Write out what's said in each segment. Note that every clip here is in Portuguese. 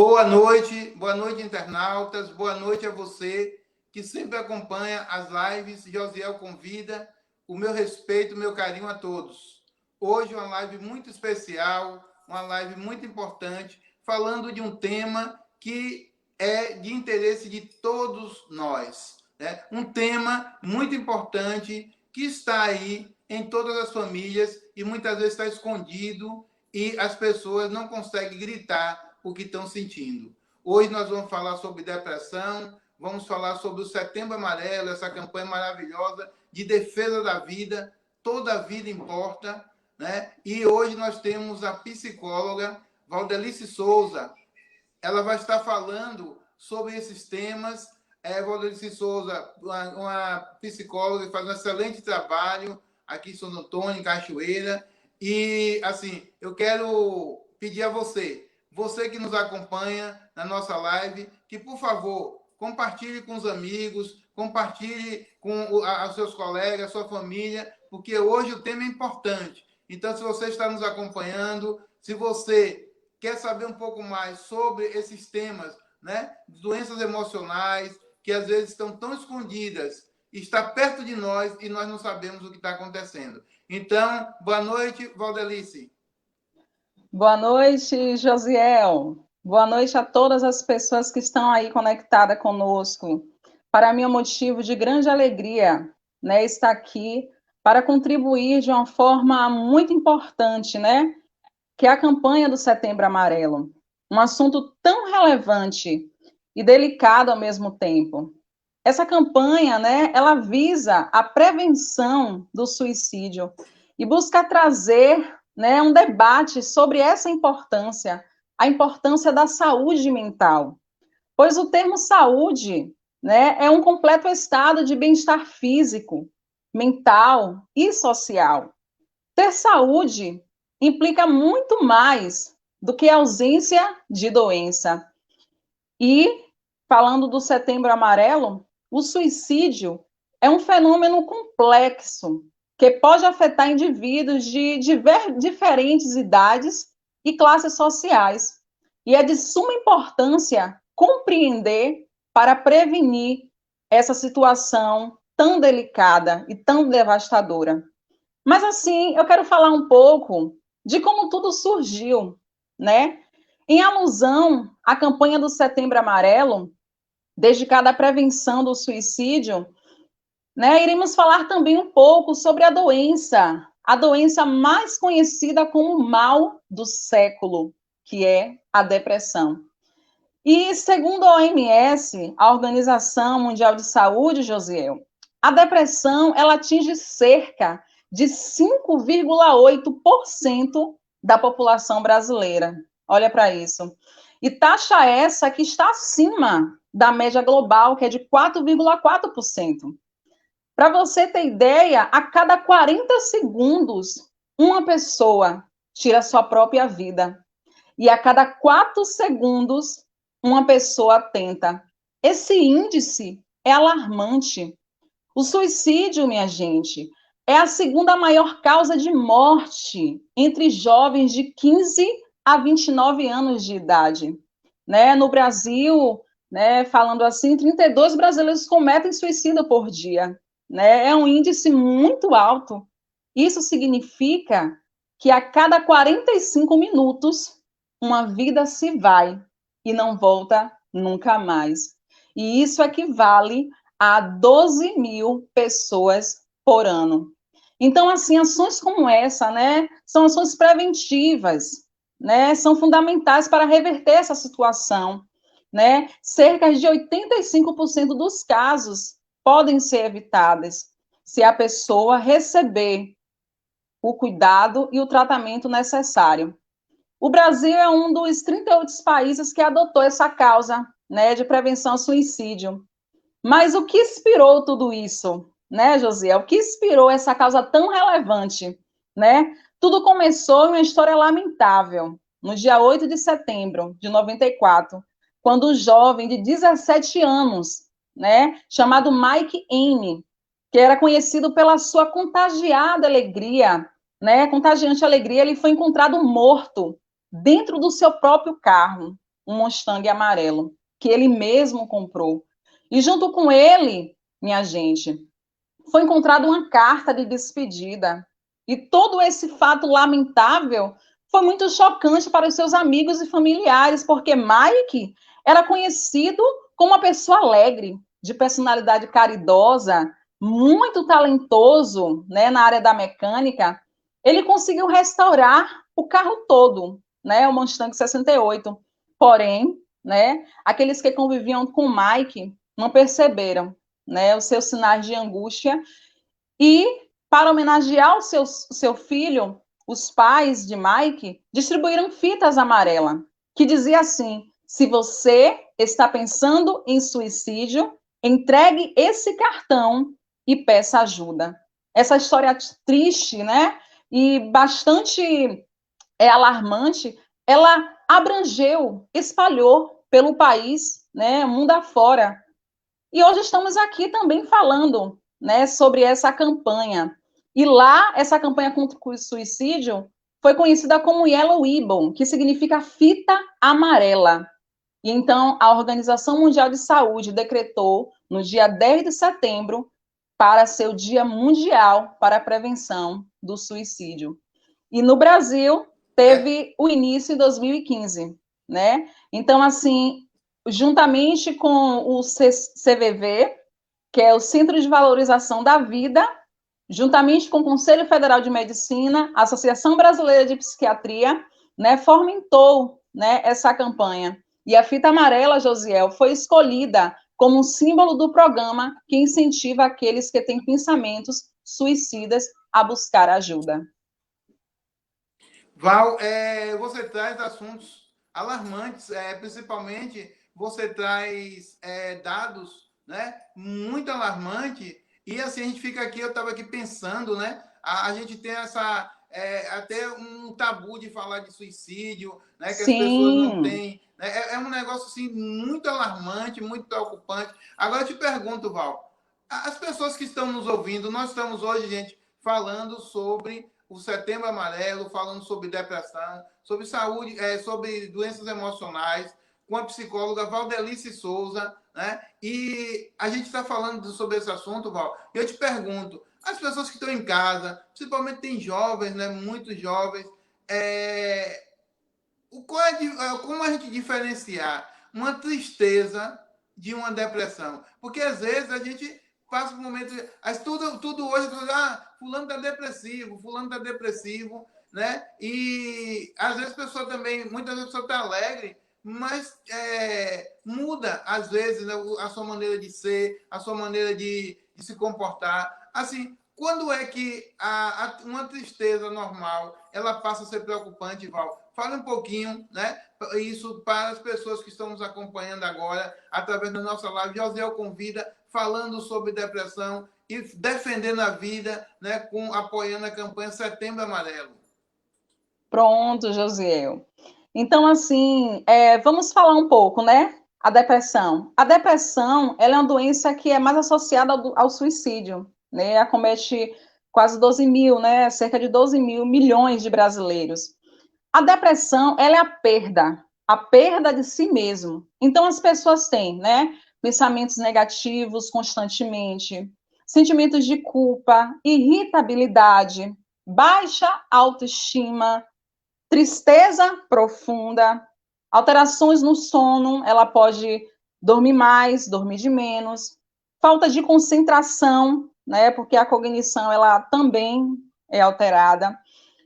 Boa noite, internautas, boa noite a você que sempre acompanha as lives. Josiel convida, o meu respeito, o meu carinho a todos. Hoje uma live muito especial, uma live muito importante, falando de um tema que é de interesse de todos nós, né? Um tema muito importante que está aí em todas as famílias e muitas vezes está escondido e as pessoas não conseguem gritar o que estão sentindo. Hoje nós vamos falar sobre depressão, vamos falar sobre o Setembro Amarelo, essa campanha maravilhosa de defesa da vida. Toda a vida importa, né? E hoje nós temos a psicóloga Valdelice Souza. Ela vai estar falando sobre esses temas. Valdelice Souza, uma psicóloga que faz um excelente trabalho aqui em Santo Antônio, em Cachoeira. E, assim, eu quero pedir a você que nos acompanha na nossa live, que, por favor, compartilhe com os amigos, compartilhe com os seus colegas, sua família, porque hoje o tema é importante. Então, se você está nos acompanhando, se você quer saber um pouco mais sobre esses temas, né, doenças emocionais, que às vezes estão tão escondidas, está perto de nós e nós não sabemos o que está acontecendo. Então, boa noite, Valdelice. Boa noite, Josiel. Boa noite a todas as pessoas que estão aí conectadas conosco. Para mim é um motivo de grande alegria, né, estar aqui para contribuir de uma forma muito importante, né, que é a campanha do Setembro Amarelo. Um assunto tão relevante e delicado ao mesmo tempo. Essa campanha, né, ela visa a prevenção do suicídio e busca trazer, né, um debate sobre essa importância, a importância da saúde mental. Pois o termo saúde, né, é um completo estado de bem-estar físico, mental e social. Ter saúde implica muito mais do que a ausência de doença. E, falando do Setembro Amarelo, o suicídio é um fenômeno complexo que pode afetar indivíduos de diferentes idades e classes sociais. E é de suma importância compreender para prevenir essa situação tão delicada e tão devastadora. Mas, assim, eu quero falar um pouco de como tudo surgiu, né? Em alusão à campanha do Setembro Amarelo, dedicada à prevenção do suicídio, né, iremos falar também um pouco sobre a doença mais conhecida como o mal do século, que é a depressão. E, segundo a OMS, a Organização Mundial de Saúde, Josiel, a depressão ela atinge cerca de 5,8% da população brasileira. Olha para isso. E taxa essa que está acima da média global, que é de 4,4%. Para você ter ideia, a cada 40 segundos, uma pessoa tira sua própria vida. E a cada 4 segundos, uma pessoa tenta. Esse índice é alarmante. O suicídio, minha gente, é a segunda maior causa de morte entre jovens de 15 a 29 anos de idade. Né? No Brasil, né, falando assim, 32 brasileiros cometem suicídio por dia. Né? É um índice muito alto. Isso significa que a cada 45 minutos, uma vida se vai e não volta nunca mais. E isso equivale a 12 mil pessoas por ano. Então, assim, ações como essa, né, são ações preventivas, né, são fundamentais para reverter essa situação, né? Cerca de 85% dos casos podem ser evitados se a pessoa receber o cuidado e o tratamento necessário. O Brasil é um dos 38 países que adotou essa causa, né, de prevenção ao suicídio. Mas o que inspirou tudo isso, né, Josiel? O que inspirou essa causa tão relevante, né? Tudo começou em uma história lamentável, no dia 8 de setembro de 94, quando um jovem de 17 anos, né, chamado Mike M., que era conhecido pela sua contagiada alegria, né, contagiante alegria, ele foi encontrado morto dentro do seu próprio carro. um Mustang amarelo, que ele mesmo comprou. E junto com ele, minha gente, foi encontrada uma carta de despedida. E todo esse fato lamentável foi muito chocante para os seus amigos e familiares, porque Mike era conhecido como uma pessoa alegre, de personalidade caridosa, muito talentoso, né, na área da mecânica. Ele conseguiu restaurar o carro todo, né, o Mustang 68. Porém, né, aqueles que conviviam com Mike não perceberam, né, os seus sinais de angústia. E, para homenagear o seu filho, os pais de Mike distribuíram fitas amarelas, que dizia assim: se você está pensando em suicídio, entregue esse cartão e peça ajuda. Essa história triste, né? E bastante alarmante, ela abrangeu, espalhou pelo país, né? Mundo afora. E hoje estamos aqui também falando, né, sobre essa campanha. E lá, essa campanha contra o suicídio foi conhecida como Yellow Ribbon, que significa fita amarela. E então, a Organização Mundial de Saúde decretou, no dia 10 de setembro, para ser o Dia Mundial para a Prevenção do Suicídio. E no Brasil, teve o início em 2015, né? Então, assim, juntamente com o CVV, que é o Centro de Valorização da Vida, juntamente com o Conselho Federal de Medicina, a Associação Brasileira de Psiquiatria, né, fomentou, né, essa campanha. E a fita amarela, Josiel, foi escolhida como um símbolo do programa que incentiva aqueles que têm pensamentos suicidas a buscar ajuda. Val, você traz assuntos alarmantes, principalmente você traz dados, né, muito alarmante, e assim a gente fica aqui, eu estava aqui pensando, né, a gente tem até um tabu de falar de suicídio, né, que as pessoas não Sim. têm, né, é um negócio assim muito alarmante, muito preocupante. Agora eu te pergunto, Val, as pessoas que estão nos ouvindo, nós estamos hoje, gente, falando sobre o Setembro Amarelo, falando sobre depressão, sobre saúde, sobre doenças emocionais, com a psicóloga Valdelice Souza, né? E a gente está falando sobre esse assunto, Val. E eu te pergunto, as pessoas que estão em casa, principalmente tem jovens, né? Muitos jovens, como a gente diferenciar uma tristeza de uma depressão? Porque às vezes a gente passa por momentos. Tudo hoje, fulano está depressivo, fulano está depressivo, né? E às vezes a pessoa também, muitas vezes a pessoa está alegre, mas muda, às vezes, né, a sua maneira de ser, a sua maneira de se comportar. Assim, quando é que uma tristeza normal ela passa a ser preocupante, Val? Fale um pouquinho, né? Isso para as pessoas que estão nos acompanhando agora, através da nossa live. Josiel convida, falando sobre depressão e defendendo a vida, né? Apoiando a campanha Setembro Amarelo. Pronto, Josiel. Então, assim, vamos falar um pouco, né? A depressão. A depressão, ela é uma doença que é mais associada ao suicídio, né? Acomete quase 12 mil, né? Cerca de 12 mil milhões de brasileiros. A depressão, ela é a perda de si mesmo. Então, as pessoas têm, né? Pensamentos negativos constantemente, sentimentos de culpa, irritabilidade, baixa autoestima, tristeza profunda, alterações no sono, ela pode dormir mais, dormir de menos, falta de concentração, né, porque a cognição ela também é alterada,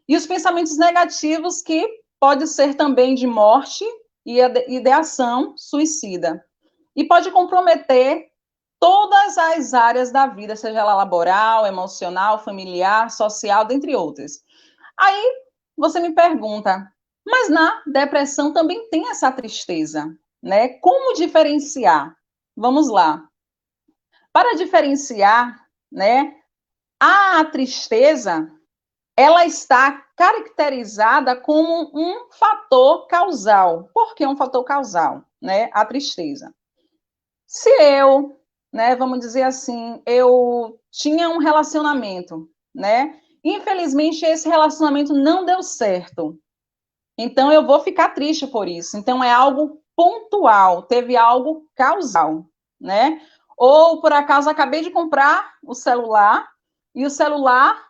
e os pensamentos negativos que pode ser também de morte e ideação suicida, e pode comprometer todas as áreas da vida, seja ela laboral, emocional, familiar, social, dentre outras. Aí você me pergunta, mas na depressão também tem essa tristeza, né? Como diferenciar? Vamos lá. Para diferenciar, né, a tristeza, ela está caracterizada como um fator causal. Por que um fator causal, né? A tristeza. Se eu, né, vamos dizer assim, eu tinha um relacionamento, né? Infelizmente, esse relacionamento não deu certo. Então, eu vou ficar triste por isso. Então, é algo pontual, teve algo causal, né? Ou, por acaso, acabei de comprar o celular e o celular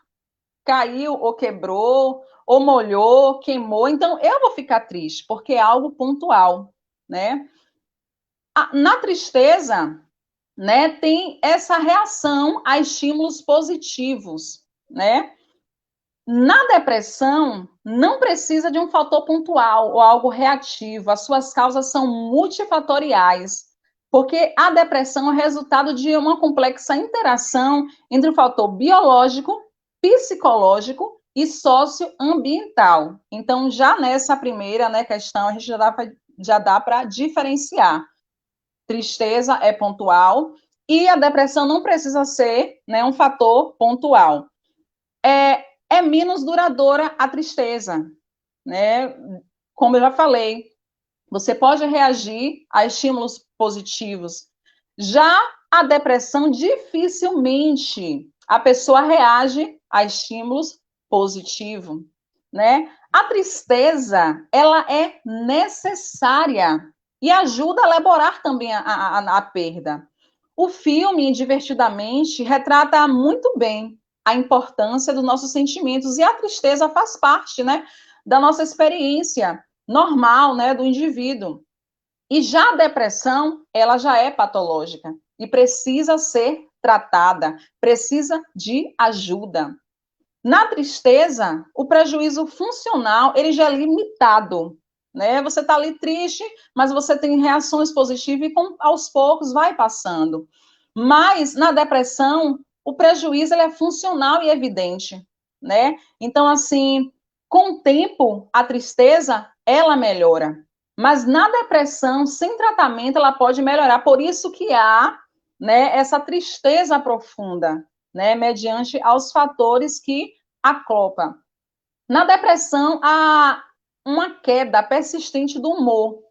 caiu ou quebrou, ou molhou, queimou, então eu vou ficar triste, porque é algo pontual, né? Na tristeza, né, tem essa reação a estímulos positivos, né? Na depressão, não precisa de um fator pontual ou algo reativo, as suas causas são multifatoriais, porque a depressão é resultado de uma complexa interação entre o fator biológico, psicológico e socioambiental. Então, já nessa primeira, né, questão, a gente já dá para diferenciar. Tristeza é pontual e a depressão não precisa ser, né, um fator pontual. É menos duradoura a tristeza, né? Como eu já falei, você pode reagir a estímulos positivos. Já a depressão, dificilmente a pessoa reage a estímulos positivos, né? A tristeza, ela é necessária e ajuda a elaborar também a perda. O filme, Divertidamente, retrata muito bem a importância dos nossos sentimentos e a tristeza faz parte, né, da nossa experiência normal, né, do indivíduo. E já a depressão, ela já é patológica e precisa ser tratada, precisa de ajuda. Na tristeza, o prejuízo funcional, ele já é limitado, né? Você está ali triste, mas você tem reações positivas e aos poucos vai passando. Mas na depressão, o prejuízo ele é funcional e evidente, né? Então, assim, com o tempo, a tristeza, ela melhora. Mas na depressão, sem tratamento, ela pode melhorar. Por isso que há, né, essa tristeza profunda, né, mediante aos fatores que acoplam. Na depressão, há uma queda persistente do humor.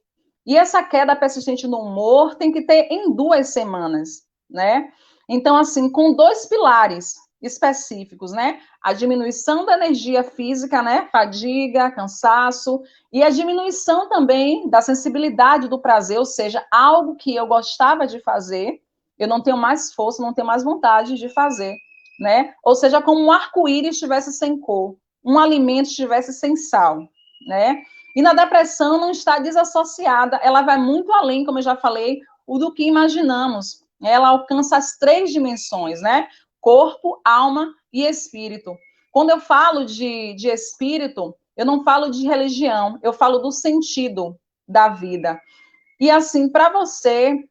E essa queda persistente no humor tem que ter em 2 semanas, né? Então, assim, com 2 pilares específicos, né? A diminuição da energia física, né? Fadiga, cansaço, e a diminuição também da sensibilidade do prazer, ou seja, algo que eu gostava de fazer, eu não tenho mais força, não tenho mais vontade de fazer, né? Ou seja, como um arco-íris estivesse sem cor, um alimento estivesse sem sal, né? E na depressão não está desassociada, ela vai muito além, como eu já falei, do que imaginamos. Ela alcança as 3 dimensões, né? Corpo, alma e espírito. Quando eu falo de espírito, eu não falo de religião, eu falo do sentido da vida. E assim, para você,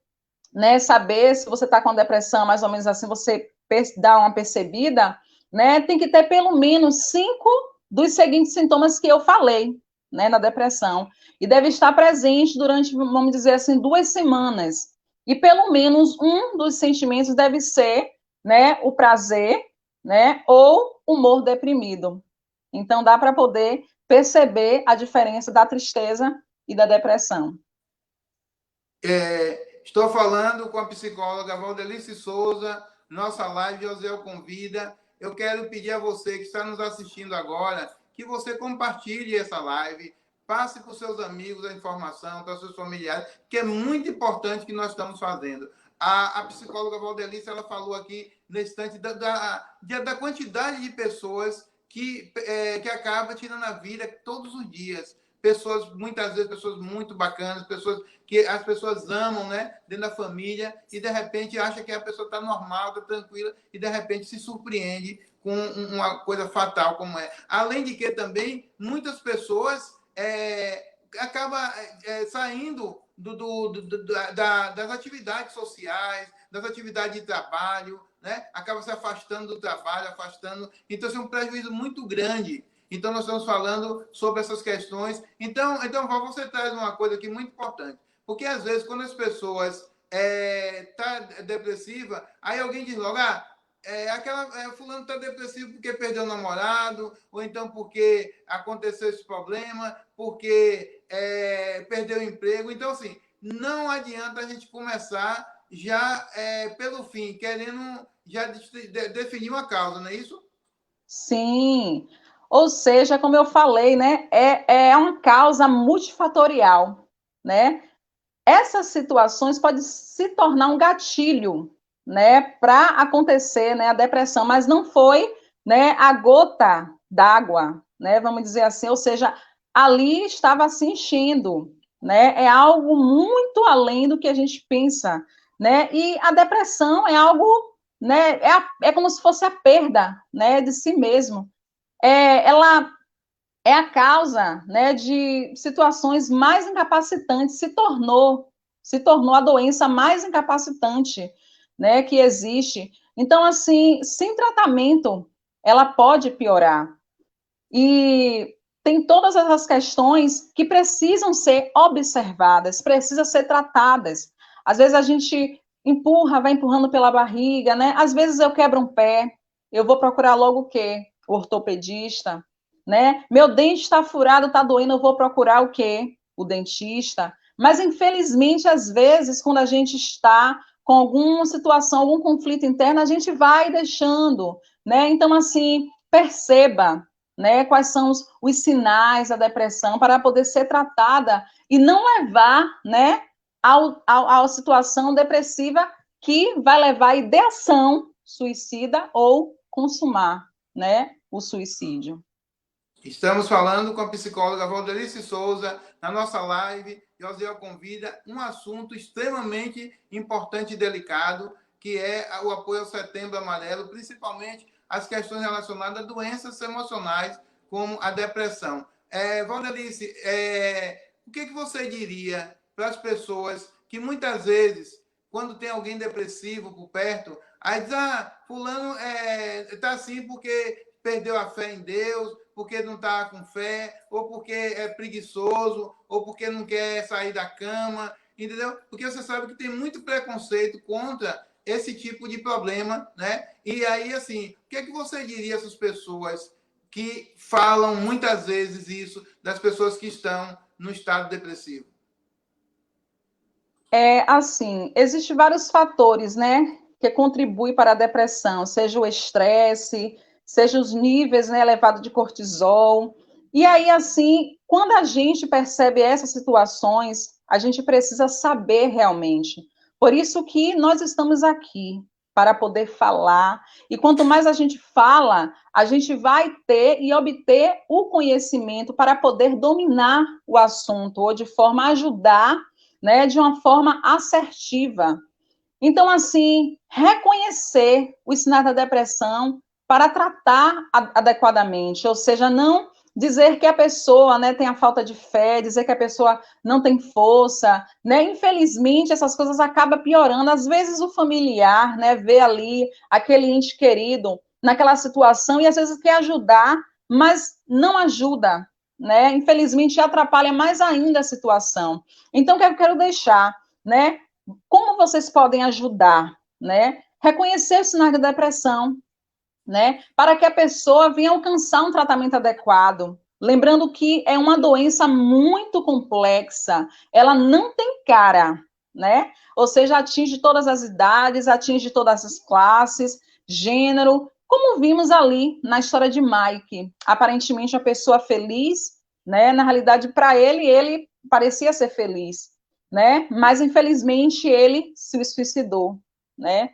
né, saber se você está com depressão, mais ou menos assim, você dá uma percebida, né, tem que ter pelo menos 5 dos seguintes sintomas que eu falei, né, na depressão. E deve estar presente durante, vamos dizer assim, 2 semanas. E pelo menos um dos sentimentos deve ser, né, o prazer, né, ou humor deprimido. Então dá para poder perceber a diferença da tristeza e da depressão. Estou falando com a psicóloga Valdelice Souza, nossa live José Convida. Eu quero pedir a você que está nos assistindo agora que você compartilhe essa live, passe para os seus amigos a informação, para os seus familiares, que é muito importante que nós estamos fazendo. A psicóloga Valdelice, ela falou aqui no instante da quantidade de pessoas que acaba tirando a vida todos os dias. Pessoas, muitas vezes, pessoas muito bacanas, pessoas que as pessoas amam, né, dentro da família, e de repente acha que a pessoa está normal, está tranquila, e de repente se surpreende com uma coisa fatal como é. Além de que também muitas pessoas acabam saindo das atividades sociais, das atividades de trabalho, né? Acaba se afastando do trabalho, afastando. Então, isso é um prejuízo muito grande. Então, nós estamos falando sobre essas questões. Então, você traz uma coisa aqui muito importante. Porque, às vezes, quando as pessoas tá depressiva, aí alguém diz logo, fulano está depressivo porque perdeu o namorado, ou então porque aconteceu esse problema, porque perdeu o emprego. Então, assim, não adianta a gente começar já pelo fim, querendo já definir uma causa, não é isso? Sim, ou seja, como eu falei, né, é uma causa multifatorial, né? essas situações podem se tornar um gatilho, né, para acontecer, né, a depressão, mas não foi, né, a gota d'água, né, vamos dizer assim, ou seja, ali estava se enchendo, né, é algo muito além do que a gente pensa, né, e a depressão é algo, né, é como se fosse a perda, né, de si mesmo, ela é a causa, né, de situações mais incapacitantes, se tornou a doença mais incapacitante, né, que existe. Então, assim, sem tratamento, ela pode piorar. E tem todas essas questões que precisam ser observadas, precisam ser tratadas. Às vezes a gente empurra, vai empurrando pela barriga, né? Às vezes eu quebro um pé, eu vou procurar logo o quê? O ortopedista, né? Meu dente está furado, está doendo, eu vou procurar o quê? O dentista. Mas infelizmente, às vezes, quando a gente está com alguma situação, algum conflito interno, a gente vai deixando, né? Então, assim, perceba, né, quais são os sinais da depressão para poder ser tratada e não levar, né, à situação depressiva que vai levar à ideação suicida ou consumar, né, o suicídio. Estamos falando com a psicóloga Valdelice Souza na nossa live. Josiel convida um assunto extremamente importante e delicado, que é o apoio ao Setembro Amarelo, principalmente as questões relacionadas a doenças emocionais, como a depressão. Valdelice, o que você diria para as pessoas que muitas vezes, quando tem alguém depressivo por perto, aí diz, fulano está assim porque perdeu a fé em Deus, porque não está com fé, ou porque é preguiçoso, ou porque não quer sair da cama, entendeu? Porque você sabe que tem muito preconceito contra esse tipo de problema, né? E aí, assim, o que é que você diria a essas pessoas que falam muitas vezes isso das pessoas que estão no estado depressivo? Assim, existem vários fatores, né, que contribuem para a depressão, seja o estresse, seja os níveis, né, elevados de cortisol. E aí, assim, quando a gente percebe essas situações, a gente precisa saber realmente. Por isso que nós estamos aqui, para poder falar. E quanto mais a gente fala, a gente vai ter e obter o conhecimento para poder dominar o assunto, ou de forma a ajudar, né, de uma forma assertiva. Então, assim, reconhecer o sinal da depressão para tratar adequadamente, ou seja, não dizer que a pessoa, né, tem a falta de fé, dizer que a pessoa não tem força, né? Infelizmente, essas coisas acabam piorando. Às vezes o familiar, né, vê ali aquele ente querido naquela situação e às vezes quer ajudar, mas não ajuda, né? Infelizmente atrapalha mais ainda a situação. Então, o que eu quero deixar, né? Como vocês podem ajudar, né? Reconhecer os sinais da depressão, né? Para que a pessoa venha alcançar um tratamento adequado. Lembrando que é uma doença muito complexa, ela não tem cara, né? Ou seja, atinge todas as idades, atinge todas as classes, gênero, como vimos ali na história de Mike. Aparentemente, uma pessoa feliz, né? Na realidade, para ele parecia ser feliz, né? Mas infelizmente ele se suicidou, né?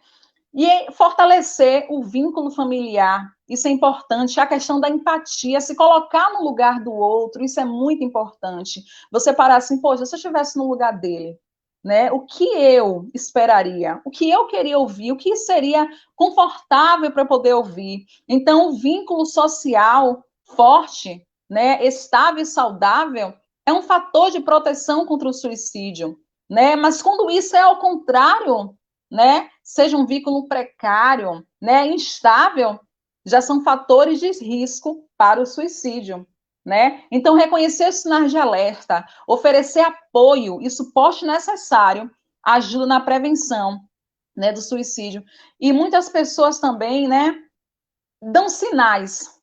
E fortalecer o vínculo familiar, isso é importante. A questão da empatia, se colocar no lugar do outro, isso é muito importante. Você parar assim, poxa, se eu estivesse no lugar dele, né? O que eu esperaria? O que eu queria ouvir? O que seria confortável para poder ouvir? Então, o vínculo social forte, né, estável e saudável, é um fator de proteção contra o suicídio, né? Mas quando isso é ao contrário, né, seja um vínculo precário, né, instável, já são fatores de risco para o suicídio, né? Então, reconhecer os sinais de alerta, oferecer apoio e suporte necessário ajuda na prevenção, né, do suicídio. E muitas pessoas também, né, dão sinais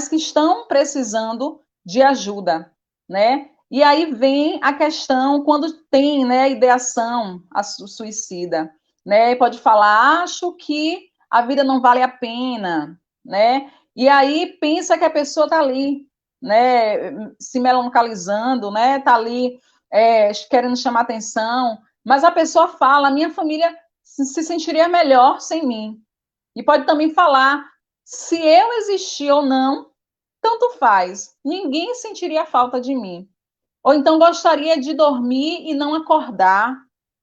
que estão precisando de ajuda, né? E aí vem a questão quando tem, né, ideação a suicida, né? Pode falar, acho que a vida não vale a pena, né? E aí pensa que a pessoa está ali, né, se melancalizando, né? Está ali querendo chamar atenção, mas a pessoa fala, a minha família se sentiria melhor sem mim. E pode também falar, se eu existir ou não, tanto faz, ninguém sentiria falta de mim. Ou então gostaria de dormir e não acordar,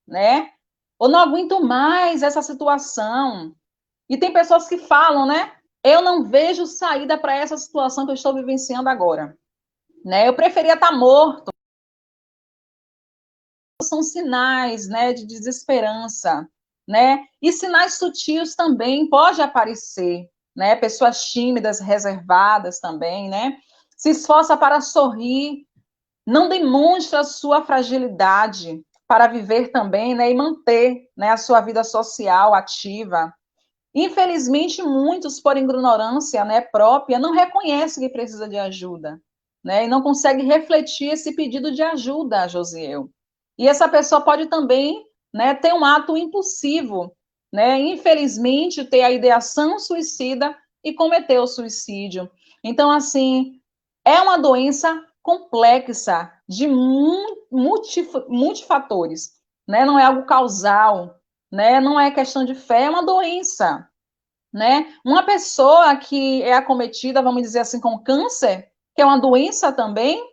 né? Ou não aguento mais essa situação. E tem pessoas que falam, né? Eu não vejo saída para essa situação que eu estou vivenciando agora. Né? Eu preferia estar morto. São sinais, né, de desesperança, né? E sinais sutis também pode aparecer, né? Pessoas tímidas, reservadas também, né? Se esforça para sorrir, não demonstra sua fragilidade para viver também, né, e manter, né, a sua vida social ativa. Infelizmente, muitos, por ignorância, né, própria, não reconhecem que precisa de ajuda, né, e não consegue refletir esse pedido de ajuda, Josiel. E essa pessoa pode também, né, ter um ato impulsivo, né, infelizmente, ter a ideação suicida e cometer o suicídio. Então, assim, é uma doença complexa de multifatores, né? Não é algo causal, né? Não é questão de fé, é uma doença, né? Uma pessoa que é acometida, vamos dizer assim, com câncer, que é uma doença também,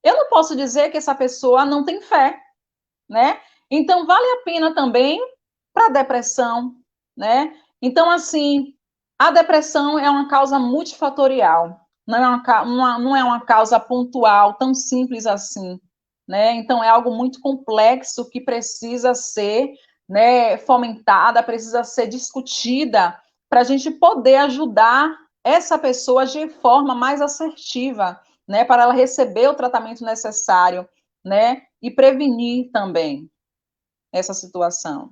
eu não posso dizer que essa pessoa não tem fé, né? Então, vale a pena também para a depressão, né? Então, assim, a depressão é uma causa multifatorial, não é não é uma causa pontual, tão simples assim, né? Então, é algo muito complexo que precisa ser, né, fomentada, precisa ser discutida para a gente poder ajudar essa pessoa de forma mais assertiva, né, para ela receber o tratamento necessário, né, e prevenir também essa situação.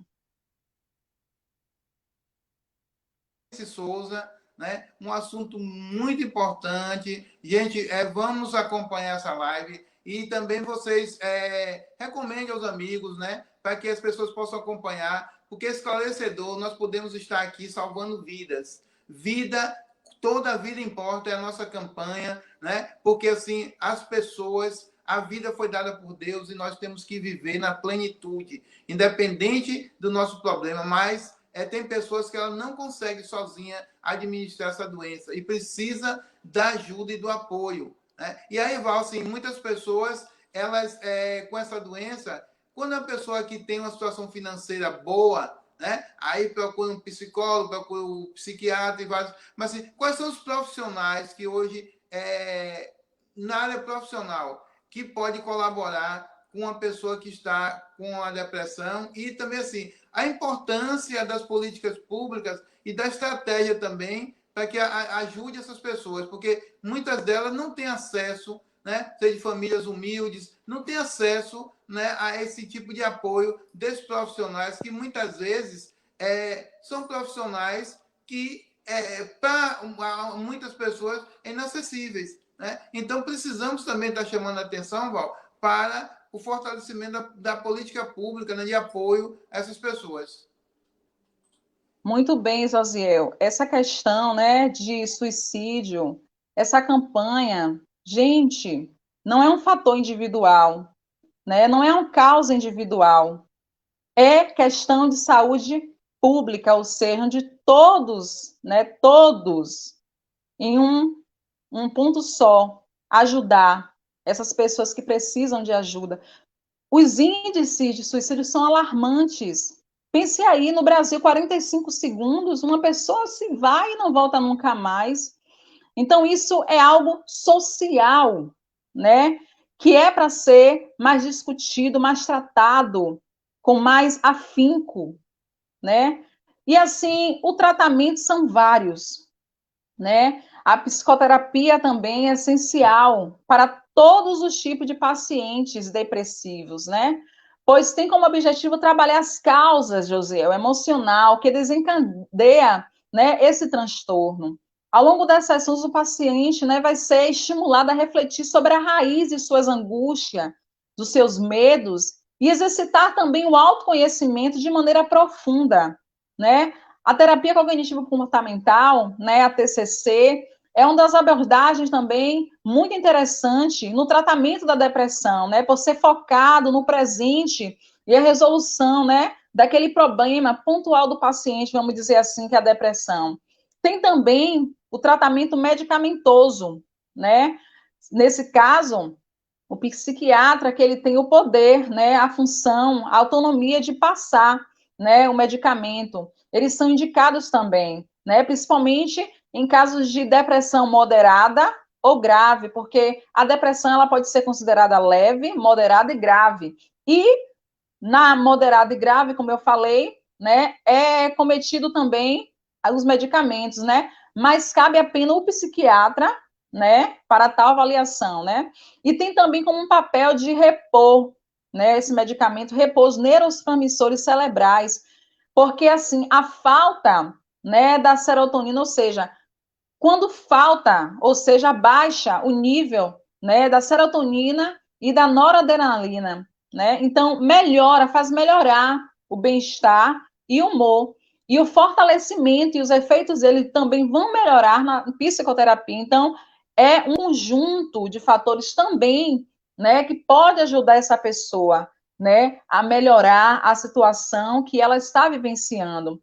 Souza, né? Um assunto muito importante. Gente, vamos acompanhar essa live e também vocês recomendem aos amigos, né? Para que as pessoas possam acompanhar, porque é esclarecedor, nós podemos estar aqui salvando vidas. Vida, toda a vida importa, é a nossa campanha, né? Porque assim, as pessoas, a vida foi dada por Deus e nós temos que viver na plenitude, independente do nosso problema, mas tem pessoas que ela não consegue sozinha administrar essa doença e precisa da ajuda e do apoio, né? E aí, Val, assim, muitas pessoas, elas, com essa doença, quando a pessoa que tem uma situação financeira boa, né? Aí procura um psicólogo, procura um psiquiatra e vários. Mas assim, quais são os profissionais que hoje, na área profissional, que pode colaborar com uma pessoa que está com a depressão e também assim a importância das políticas públicas e da estratégia também para que ajude essas pessoas, porque muitas delas não têm acesso, né, seja de famílias humildes, não têm acesso, né, a esse tipo de apoio desses profissionais que muitas vezes são profissionais que para muitas pessoas é inacessíveis, né? Então precisamos também estar chamando a atenção, Val, para o fortalecimento da política pública, né, de apoio a essas pessoas. Muito bem, Josiel. Essa questão, né, de suicídio, essa campanha, gente, não é um fator individual, né? Não é uma causa individual. É questão de saúde pública, ou seja, de todos, né, todos, em um ponto só, ajudar essas pessoas que precisam de ajuda. Os índices de suicídio são alarmantes. Pense aí, no Brasil, 45 segundos, uma pessoa se vai e não volta nunca mais. Então, isso é algo social, né? Que é para ser mais discutido, mais tratado, com mais afinco, né? E assim, o tratamento são vários, né? A psicoterapia também é essencial para todos os tipos de pacientes depressivos, né? Pois tem como objetivo trabalhar as causas, José, o emocional, que desencadeia, né, esse transtorno. Ao longo das sessões, o paciente, né, vai ser estimulado a refletir sobre a raiz de suas angústias, dos seus medos, e exercitar também o autoconhecimento de maneira profunda, né? A terapia cognitivo-comportamental, né, a TCC, é uma das abordagens também muito interessante no tratamento da depressão, né? Por ser focado no presente e a resolução, né, daquele problema pontual do paciente, vamos dizer assim, que é a depressão. Tem também o tratamento medicamentoso, né? Nesse caso, o psiquiatra que ele tem o poder, né, a função, a autonomia de passar, né, o medicamento. Eles são indicados também, né, principalmente em casos de depressão moderada ou grave, porque a depressão ela pode ser considerada leve, moderada e grave. E na moderada e grave, como eu falei, né, é cometido também os medicamentos, né? Mas cabe apenas o psiquiatra, né, para tal avaliação, né? E tem também como um papel de repor, né, esse medicamento, repor os neurotransmissores cerebrais, porque assim, a falta, né, da serotonina, ou seja, quando falta, ou seja, baixa o nível, né, da serotonina e da noradrenalina, né? Então, melhora, faz melhorar o bem-estar e o humor. E o fortalecimento e os efeitos dele também vão melhorar na psicoterapia. Então, é um conjunto de fatores também, né, que pode ajudar essa pessoa, né, a melhorar a situação que ela está vivenciando.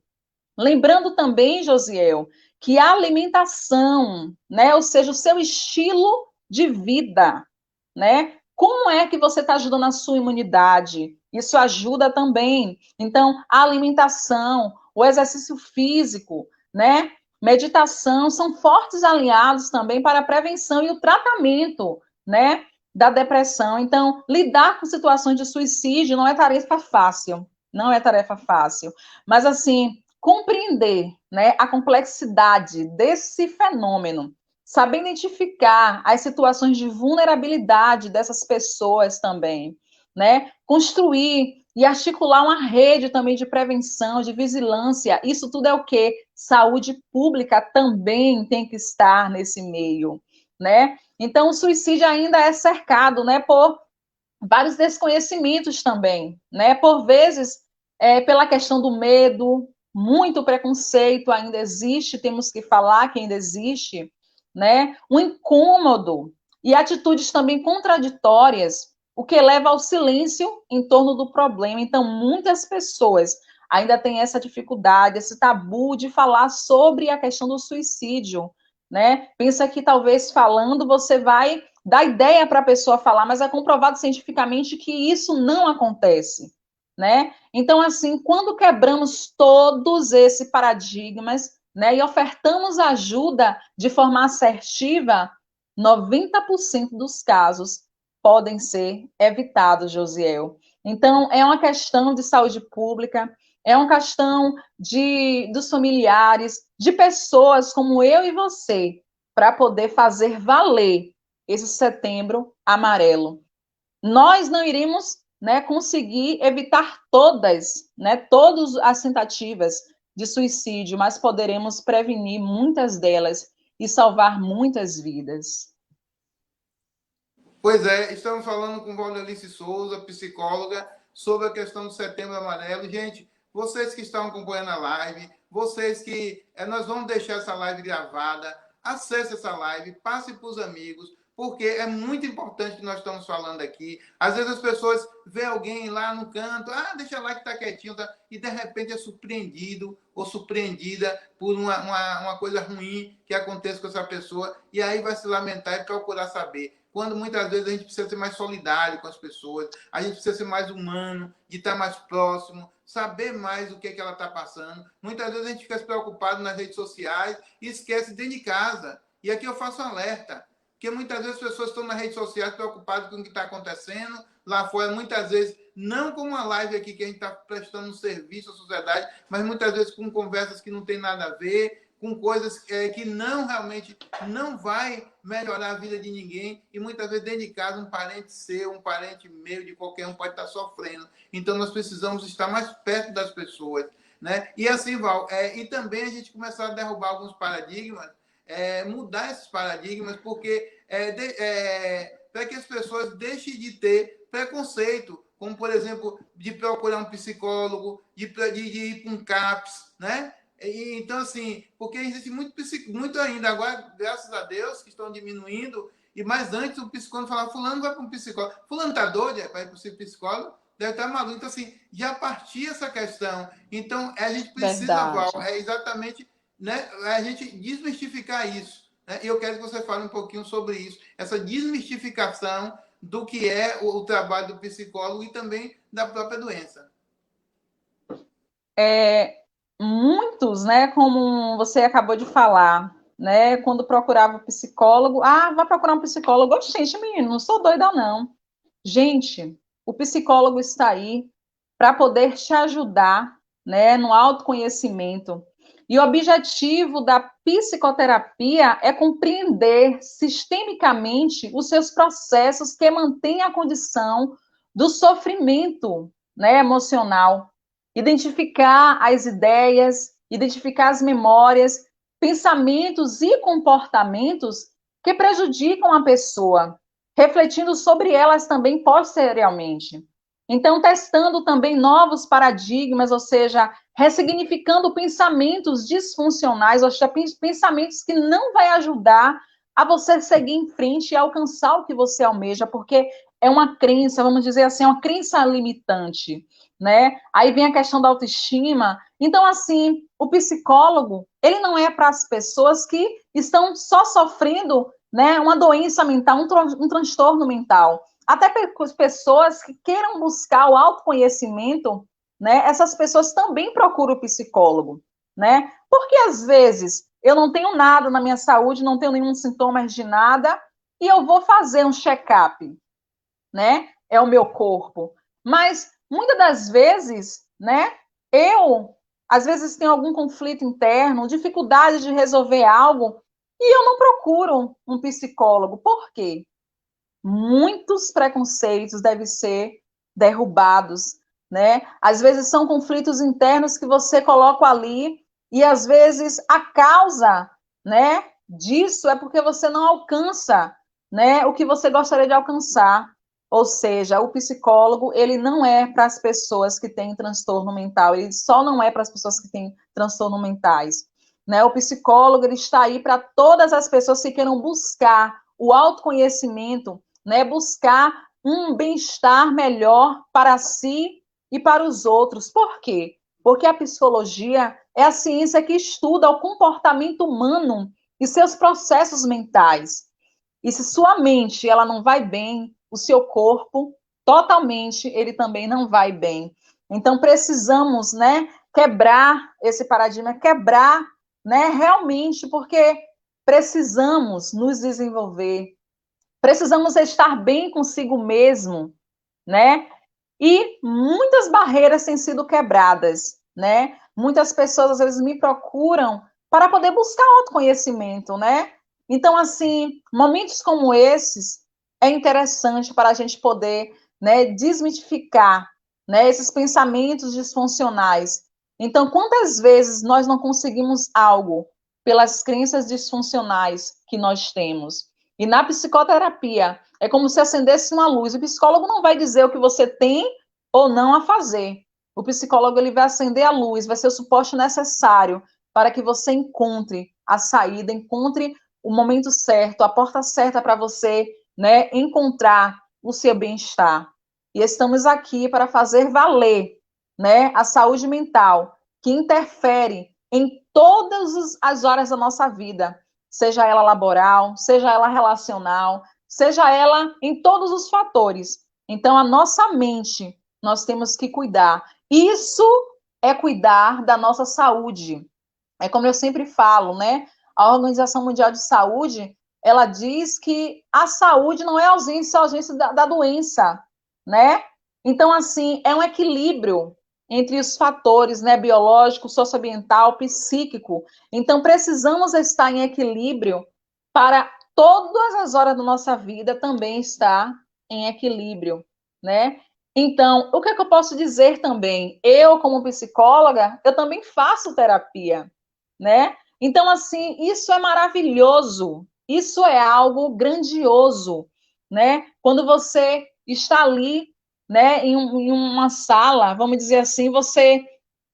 Lembrando também, Josiel, que a alimentação, né, ou seja, o seu estilo de vida, né? Como é que você está ajudando a sua imunidade? Isso ajuda também. Então, a alimentação, o exercício físico, né? Meditação são fortes aliados também para a prevenção e o tratamento, né? Da depressão. Então, lidar com situações de suicídio não é tarefa fácil. Não é tarefa fácil. Mas, assim, compreender, né, a complexidade desse fenômeno, saber identificar as situações de vulnerabilidade dessas pessoas também, né, construir e articular uma rede também de prevenção, de vigilância, isso tudo é o quê? Saúde pública também tem que estar nesse meio, né? Então, o suicídio ainda é cercado, né, por vários desconhecimentos também, né? Por vezes, pela questão do medo, muito preconceito ainda existe, temos que falar que ainda existe, né? Um incômodo e atitudes também contraditórias, o que leva ao silêncio em torno do problema. Então, muitas pessoas ainda têm essa dificuldade, esse tabu de falar sobre a questão do suicídio, né? Pensa que talvez falando você vai dar ideia para a pessoa falar, mas é comprovado cientificamente que isso não acontece, né? Então, assim, quando quebramos todos esses paradigmas, né, e ofertamos ajuda de forma assertiva, 90% dos casos podem ser evitados, Josiel. Então, é uma questão de saúde pública, é uma questão dos familiares, de pessoas como eu e você, para poder fazer valer esse setembro amarelo. Nós não iríamos, né, conseguir evitar todas as tentativas de suicídio, mas poderemos prevenir muitas delas e salvar muitas vidas. Pois é, estamos falando com Valdelice Souza, psicóloga, sobre a questão do Setembro Amarelo. Gente, vocês que estão acompanhando a live, vocês que nós vamos deixar essa live gravada, acesse essa live, passe para os amigos, porque é muito importante o que nós estamos falando aqui. Às vezes as pessoas vê alguém lá no canto, deixa lá que está quietinho, tá? E de repente é surpreendido ou surpreendida por uma coisa ruim que aconteça com essa pessoa, e aí vai se lamentar e procurar saber. Quando muitas vezes a gente precisa ser mais solidário com as pessoas, a gente precisa ser mais humano, de estar mais próximo, saber mais o que, que ela está passando. Muitas vezes a gente fica preocupado nas redes sociais e esquece dentro de casa. E aqui eu faço um alerta, porque muitas vezes as pessoas estão nas redes sociais preocupadas com o que está acontecendo lá fora, muitas vezes não como uma live aqui que a gente está prestando um serviço à sociedade, mas muitas vezes com conversas que não tem nada a ver, com coisas que não realmente não vai melhorar a vida de ninguém, e muitas vezes dentro de casa um parente seu, um parente meu, de qualquer um pode estar sofrendo. Então nós precisamos estar mais perto das pessoas, né? E assim, Val, e também a gente começar a derrubar alguns paradigmas, mudar esses paradigmas, porque para que as pessoas deixem de ter preconceito, como, por exemplo, de procurar um psicólogo, de ir para um CAPS, né? Então, assim, porque existe muito ainda, agora, graças a Deus, que estão diminuindo, e mais antes o psicólogo falava, fulano vai para um psicólogo, fulano está doido, vai para o psicólogo, deve estar maluco. Então, assim, já partia essa questão. Então, a gente precisa, Val, Verdade. exatamente, né, a gente desmistificar isso. Né? E eu quero que você fale um pouquinho sobre isso, essa desmistificação do que é o trabalho do psicólogo e também da própria doença. Muitos, né, como você acabou de falar, né, quando procurava o psicólogo, vai procurar um psicólogo. Gente, menino, não sou doida, não. Gente, o psicólogo está aí para poder te ajudar, né, no autoconhecimento. E o objetivo da psicoterapia é compreender sistemicamente os seus processos que mantêm a condição do sofrimento, né, emocional, identificar as ideias, identificar as memórias, pensamentos e comportamentos que prejudicam a pessoa, refletindo sobre elas também posteriormente. Então, testando também novos paradigmas, ou seja, ressignificando pensamentos disfuncionais, ou seja, pensamentos que não vai ajudar a você seguir em frente e alcançar o que você almeja, porque é uma crença, vamos dizer assim, uma crença limitante, né? Aí vem a questão da autoestima. Então, assim, o psicólogo, ele não é para as pessoas que estão só sofrendo, né, uma doença mental, um transtorno mental. Até pessoas que queiram buscar o autoconhecimento, né, essas pessoas também procuram o psicólogo, né? Porque às vezes eu não tenho nada na minha saúde, não tenho nenhum sintoma de nada, e eu vou fazer um check-up, né? É o meu corpo. Mas muitas das vezes, né, eu às vezes tenho algum conflito interno, dificuldade de resolver algo, e eu não procuro um psicólogo. Por quê? Muitos preconceitos devem ser derrubados, né? Às vezes são conflitos internos que você coloca ali e às vezes a causa, né, disso é porque você não alcança, né, o que você gostaria de alcançar. Ou seja, o psicólogo, ele não é para as pessoas que têm transtorno mental, ele só não é para as pessoas que têm transtorno mentais, né? O psicólogo, ele está aí para todas as pessoas que queiram buscar o autoconhecimento, né, buscar um bem-estar melhor para si e para os outros. Por quê? Porque a psicologia é a ciência que estuda o comportamento humano e seus processos mentais. E se sua mente ela não vai bem, o seu corpo totalmente ele também não vai bem. Então precisamos, né, quebrar esse paradigma, quebrar, né, realmente, porque precisamos nos desenvolver, precisamos estar bem consigo mesmo, né? E muitas barreiras têm sido quebradas, né? Muitas pessoas às vezes me procuram para poder buscar autoconhecimento, né? Então, assim, momentos como esses é interessante para a gente poder, né, desmitificar, né, esses pensamentos disfuncionais. Então, quantas vezes nós não conseguimos algo pelas crenças disfuncionais que nós temos? E na psicoterapia, é como se acendesse uma luz. O psicólogo não vai dizer o que você tem ou não a fazer. O psicólogo ele vai acender a luz, vai ser o suporte necessário para que você encontre a saída, encontre o momento certo, a porta certa para você, né, encontrar o seu bem-estar. E estamos aqui para fazer valer, né, a saúde mental, que interfere em todas as horas da nossa vida, seja ela laboral, seja ela relacional, seja ela em todos os fatores. Então, a nossa mente, nós temos que cuidar. Isso é cuidar da nossa saúde. É como eu sempre falo, né? A Organização Mundial de Saúde, ela diz que a saúde não é a ausência da doença, né? Então, assim, é um equilíbrio entre os fatores, né, biológico, socioambiental, psíquico. Então, precisamos estar em equilíbrio para todas as horas da nossa vida também estar em equilíbrio, né? Então, o que é que eu posso dizer também? Eu, como psicóloga, eu também faço terapia, né? Então, assim, isso é maravilhoso, isso é algo grandioso, né? Quando você está ali, né, em uma sala, vamos dizer assim, você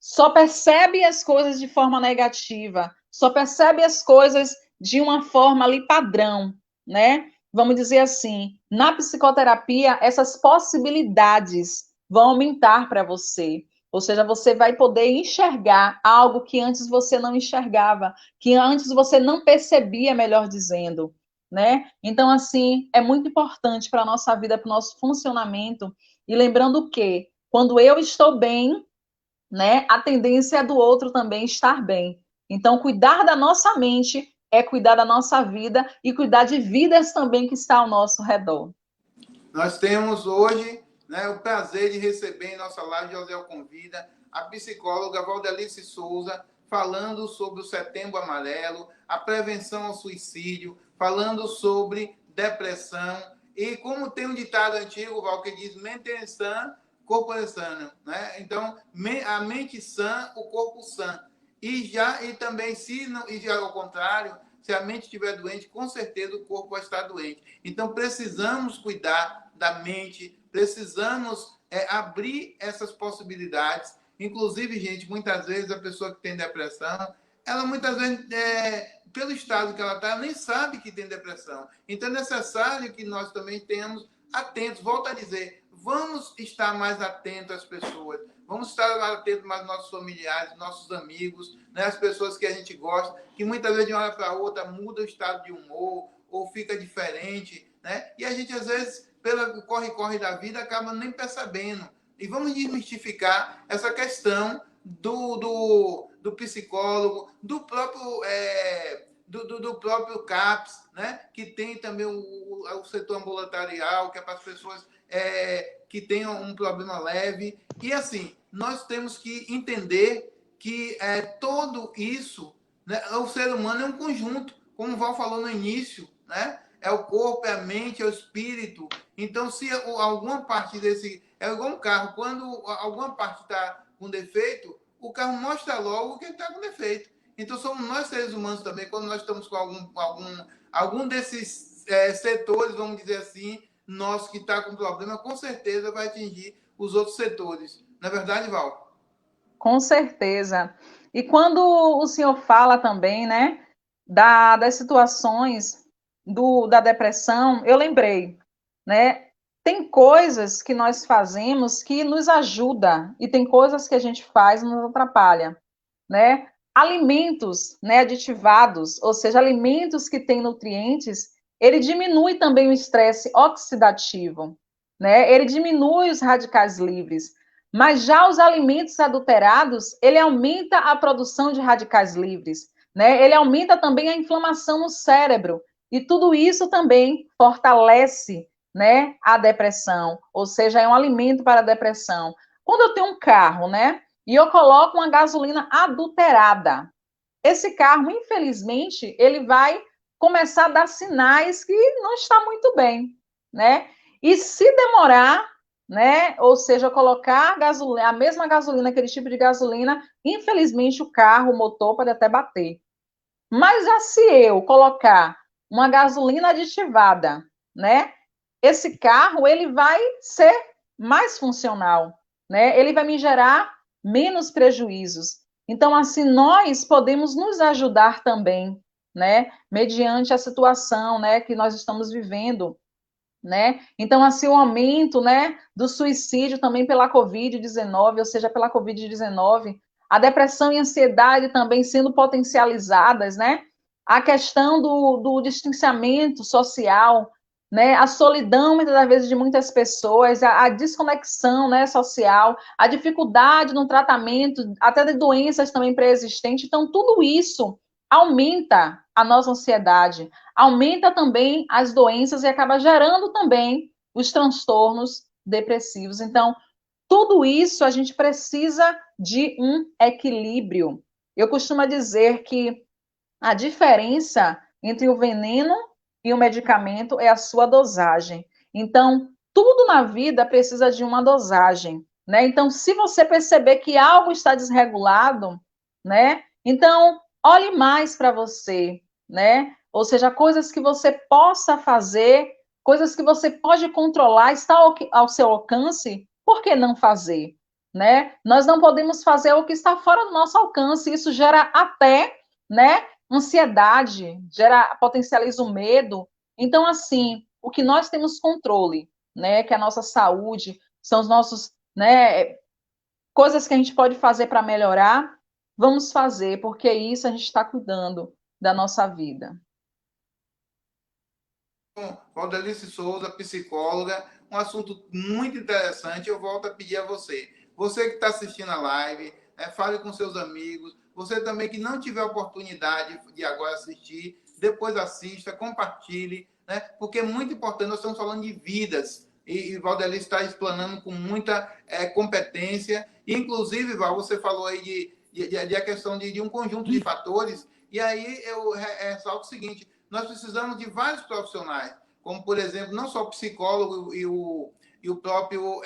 só percebe as coisas de forma negativa, só percebe as coisas de uma forma ali padrão, né? Vamos dizer assim, na psicoterapia, essas possibilidades vão aumentar para você. Ou seja, você vai poder enxergar algo que antes você não enxergava, que antes você não percebia, melhor dizendo, né? Então, assim, é muito importante para a nossa vida, para o nosso funcionamento. E lembrando que, quando eu estou bem, né, a tendência é do outro também estar bem. Então, cuidar da nossa mente é cuidar da nossa vida e cuidar de vidas também que está ao nosso redor. Nós temos hoje, né, o prazer de receber em nossa live José Convida a psicóloga Valdelice Souza, falando sobre o Setembro Amarelo, a prevenção ao suicídio, falando sobre depressão. E como tem um ditado antigo, Val, que diz mente sã, corpo sano, né? Então, a mente sã, o corpo sã. E também, se não, e já ao contrário, se a mente estiver doente, com certeza o corpo vai estar doente. Então, precisamos cuidar da mente, precisamos abrir essas possibilidades. Inclusive, gente, muitas vezes a pessoa que tem depressão, ela muitas vezes, pelo estado que ela está, nem sabe que tem depressão. Então, é necessário que nós também tenhamos atentos. Volto a dizer, vamos estar mais atentos às pessoas. Vamos estar atentos mais aos nossos familiares, nossos amigos, né, as pessoas que a gente gosta, que muitas vezes de uma hora para outra muda o estado de humor ou fica diferente, né? E a gente, às vezes, pelo corre-corre da vida, acaba nem percebendo. E vamos desmistificar essa questão do psicólogo, do próprio, do próprio CAPS, né? Que tem também o setor ambulatorial, que é para as pessoas que tenham um problema leve. E assim, nós temos que entender que tudo isso, né, o ser humano é um conjunto, como o Val falou no início, né? É o corpo, é a mente, é o espírito. Então, se alguma parte desse. É igual um carro, quando alguma parte está com defeito, o carro mostra logo que ele está com defeito. Então, somos nós, seres humanos, também, quando nós estamos com algum desses setores, vamos dizer assim, nosso que está com problema, com certeza vai atingir os outros setores. Não é verdade, Val? Com certeza. E quando o senhor fala também, né, das situações da depressão, eu lembrei, né, tem coisas que nós fazemos que nos ajuda e tem coisas que a gente faz e nos atrapalha, né? Alimentos, né, aditivados, ou seja, alimentos que têm nutrientes, ele diminui também o estresse oxidativo, né? Ele diminui os radicais livres. Mas já os alimentos adulterados, ele aumenta a produção de radicais livres, né? Ele aumenta também a inflamação no cérebro. E tudo isso também fortalece, né, a depressão, ou seja, é um alimento para a depressão. Quando eu tenho um carro, né, e eu coloco uma gasolina adulterada, esse carro, infelizmente, ele vai começar a dar sinais que não está muito bem, né? E se demorar, né, ou seja, colocar gasolina, a mesma gasolina, aquele tipo de gasolina, infelizmente o carro, o motor pode até bater. Mas já se eu colocar uma gasolina aditivada, né, esse carro ele vai ser mais funcional, né? Ele vai me gerar menos prejuízos. Então, assim, nós podemos nos ajudar também, né? Mediante a situação, né, que nós estamos vivendo, né? Então, assim, o aumento, né, do suicídio também pela Covid-19, ou seja, pela Covid-19, a depressão e a ansiedade também sendo potencializadas, né? A questão do distanciamento social, né? A solidão, muitas das vezes, de muitas pessoas, a desconexão, né, social, a dificuldade no tratamento, até de doenças também pré-existentes. Então, tudo isso aumenta a nossa ansiedade, aumenta também as doenças e acaba gerando também os transtornos depressivos. Então, tudo isso a gente precisa de um equilíbrio. Eu costumo dizer que a diferença entre o veneno e o medicamento é a sua dosagem. Então, tudo na vida precisa de uma dosagem, né? Então, se você perceber que algo está desregulado, né? Então, olhe mais para você, né? Ou seja, coisas que você possa fazer, coisas que você pode controlar, está ao seu alcance, por que não fazer? né? Nós não podemos fazer o que está fora do nosso alcance. Isso gera até, né, ansiedade, potencializa o medo. Então, assim, o que nós temos controle, né, que é a nossa saúde, são os nossos, né, coisas que a gente pode fazer para melhorar, vamos fazer, porque isso a gente está cuidando da nossa vida. Valdelice Souza, psicóloga, um assunto muito interessante. Eu volto a pedir a você. Você que está assistindo a live, fale com seus amigos. Você também que não tiver oportunidade de agora assistir, depois assista, compartilhe, né? Porque é muito importante, nós estamos falando de vidas. E Valdelice está explanando com muita competência. Inclusive, Val, você falou aí de a questão de um conjunto de fatores. E aí eu ressalto o seguinte: nós precisamos de vários profissionais, como, por exemplo, não só o psicólogo e o próprio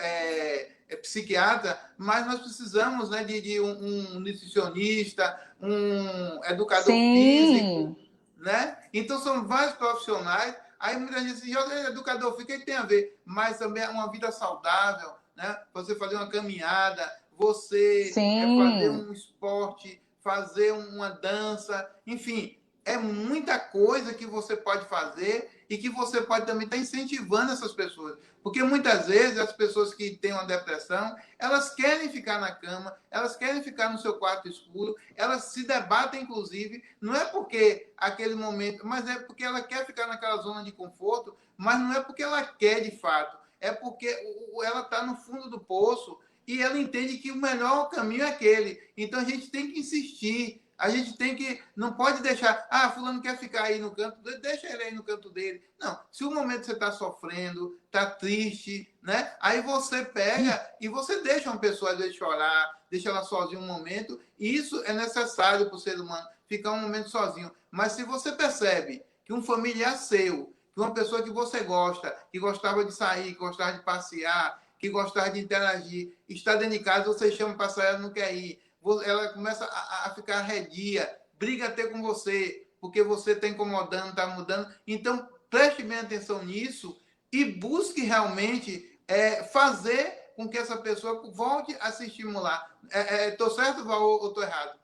psiquiatra, mas nós precisamos, né, de um nutricionista, um educador físico, Sim, né? Então, são vários profissionais. Aí muita gente diz, educador físico, o que tem a ver? Mas também é uma vida saudável, né? Você fazer uma caminhada, você fazer sim. um esporte, fazer uma dança, enfim, é muita coisa que você pode fazer e que você pode também estar incentivando essas pessoas. Porque muitas vezes as pessoas que têm uma depressão, elas querem ficar na cama, elas querem ficar no seu quarto escuro, elas se debatem, inclusive, não é porque aquele momento, mas é porque ela quer ficar naquela zona de conforto, mas não é porque ela quer de fato, é porque ela está no fundo do poço e ela entende que o melhor caminho é aquele. Então a gente tem que insistir, a gente tem que, não pode deixar, fulano quer ficar aí no canto, deixa ele aí no canto dele. Não, se o momento você está sofrendo, está triste, né? Aí você pega e você deixa uma pessoa às vezes chorar, deixa ela sozinha um momento, e isso é necessário para o ser humano, ficar um momento sozinho. Mas se você percebe que um familiar seu, que uma pessoa que você gosta, que gostava de sair, que gostava de passear, que gostava de interagir, está dentro de casa, você chama para sair, ela não quer ir, ela começa a ficar arredia, briga até com você, porque você está incomodando, está mudando. Então, preste bem atenção nisso e busque realmente fazer com que essa pessoa volte a se estimular. Estou certo, Val, ou estou errado?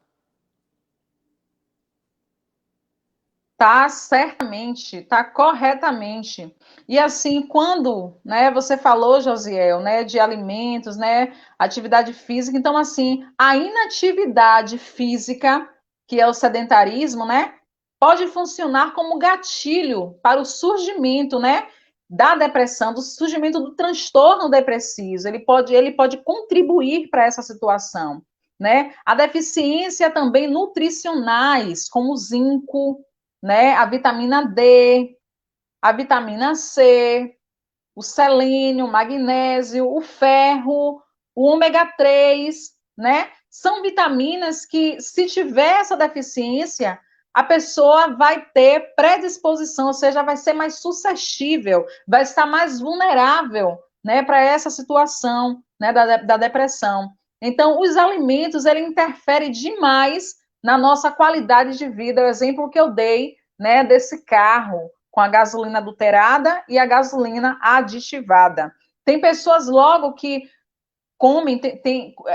Tá certamente, tá corretamente. E assim, quando, né, você falou, Josiel, né, de alimentos, né, atividade física, então assim, a inatividade física, que é o sedentarismo, né, pode funcionar como gatilho para o surgimento, né, da depressão, do surgimento do transtorno depressivo. Ele pode contribuir para essa situação, né? A deficiência também nutricionais, como zinco, né? A vitamina D, a vitamina C, o selênio, o magnésio, o ferro, o ômega 3, né? São vitaminas que, se tiver essa deficiência, a pessoa vai ter predisposição, ou seja, vai ser mais suscetível, vai estar mais vulnerável, né, para essa situação, né, da depressão. Então, os alimentos, ele interfere demais na nossa qualidade de vida. O exemplo que eu dei, né, desse carro com a gasolina adulterada e a gasolina aditivada. Tem pessoas logo que comem,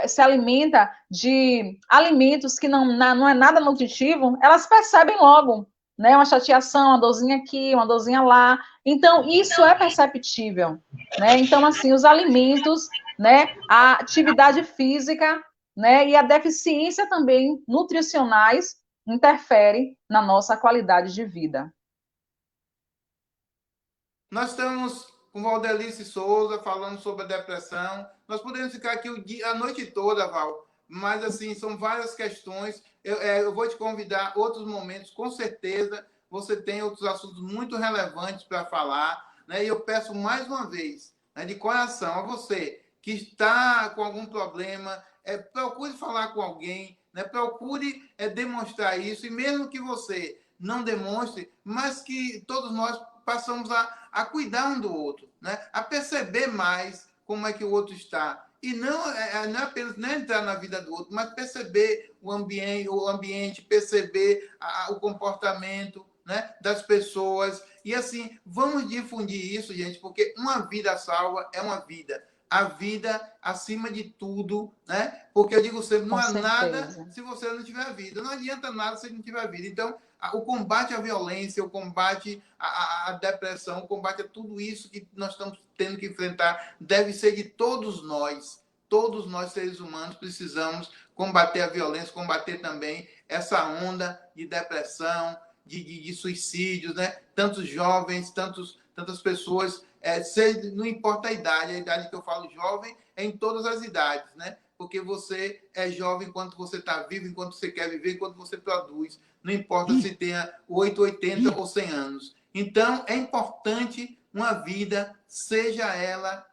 se alimenta de alimentos que não é nada nutritivo, elas percebem logo, né? Uma chateação, uma dorzinha aqui, uma dorzinha lá. Então, isso é perceptível, né? Então, assim, os alimentos, né? A atividade física, né? E a deficiência também nutricionais interfere na nossa qualidade de vida. Nós estamos com Valdelice Souza falando sobre a depressão. Nós podemos ficar aqui a noite toda, Val, mas assim, são várias questões. Eu vou te convidar outros momentos, com certeza. Você tem outros assuntos muito relevantes para falar, né? E eu peço mais uma vez, né, de coração, a você que está com algum problema, procure falar com alguém, né? Procure demonstrar isso, e mesmo que você não demonstre, mas que todos nós passamos a cuidar um do outro, né? A perceber mais como é que o outro está. E não apenas não entrar na vida do outro, mas perceber o ambiente, perceber o comportamento, né, das pessoas. E assim, vamos difundir isso, gente, porque uma vida salva é uma vida. a vida acima de tudo, né? Porque eu digo sempre, não há nada se você não tiver a vida. Não adianta nada se não tiver a vida. Então, o combate à violência, o combate à depressão, o combate a tudo isso que nós estamos tendo que enfrentar, deve ser de todos nós. Todos nós, seres humanos, precisamos combater a violência, combater também essa onda de depressão, de suicídios, né? Tantos jovens, tantas pessoas, não importa a idade que eu falo jovem é em todas as idades, né? Porque você é jovem enquanto você está vivo, enquanto você quer viver, enquanto você produz. Não importa se tenha 8, 80 ou 100 anos. Então, é importante uma vida, seja ela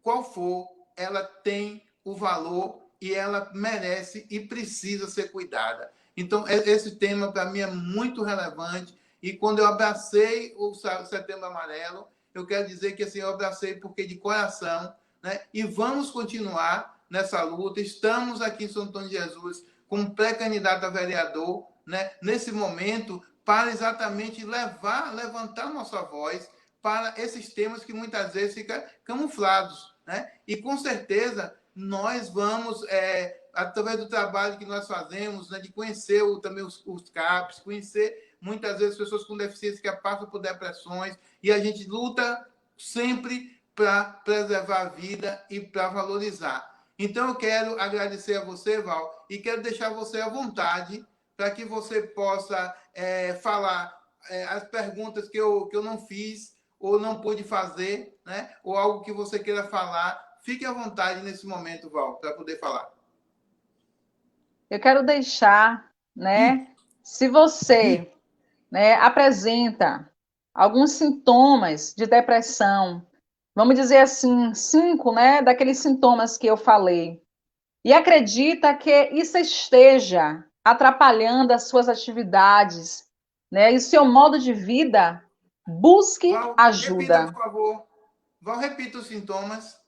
qual for, ela tem o valor e ela merece e precisa ser cuidada. Então, esse tema, para mim, é muito relevante. E quando eu abracei o Setembro Amarelo, eu quero dizer que assim, eu abracei porque de coração, né? E vamos continuar nessa luta. Estamos aqui em São Antônio de Jesus como pré-candidato a vereador, né? Nesse momento, para exatamente levantar nossa voz para esses temas que muitas vezes ficam camuflados, né? E com certeza nós vamos, através do trabalho que nós fazemos, né, de conhecer também os CAPs, conhecer muitas vezes pessoas com deficiência que passam por depressões, e a gente luta sempre para preservar a vida e para valorizar. Então, eu quero agradecer a você, Val, e quero deixar você à vontade para que você possa falar as perguntas que eu não fiz ou não pude fazer, né? Ou algo que você queira falar. Fique à vontade nesse momento, Val, para poder falar. Eu quero deixar, né? Se você, né, apresenta alguns sintomas de depressão, vamos dizer assim, 5, né, daqueles sintomas que eu falei, e acredita que isso esteja atrapalhando as suas atividades, né, e o seu modo de vida, busque Val, repita, ajuda. por favor. Val, repita os sintomas.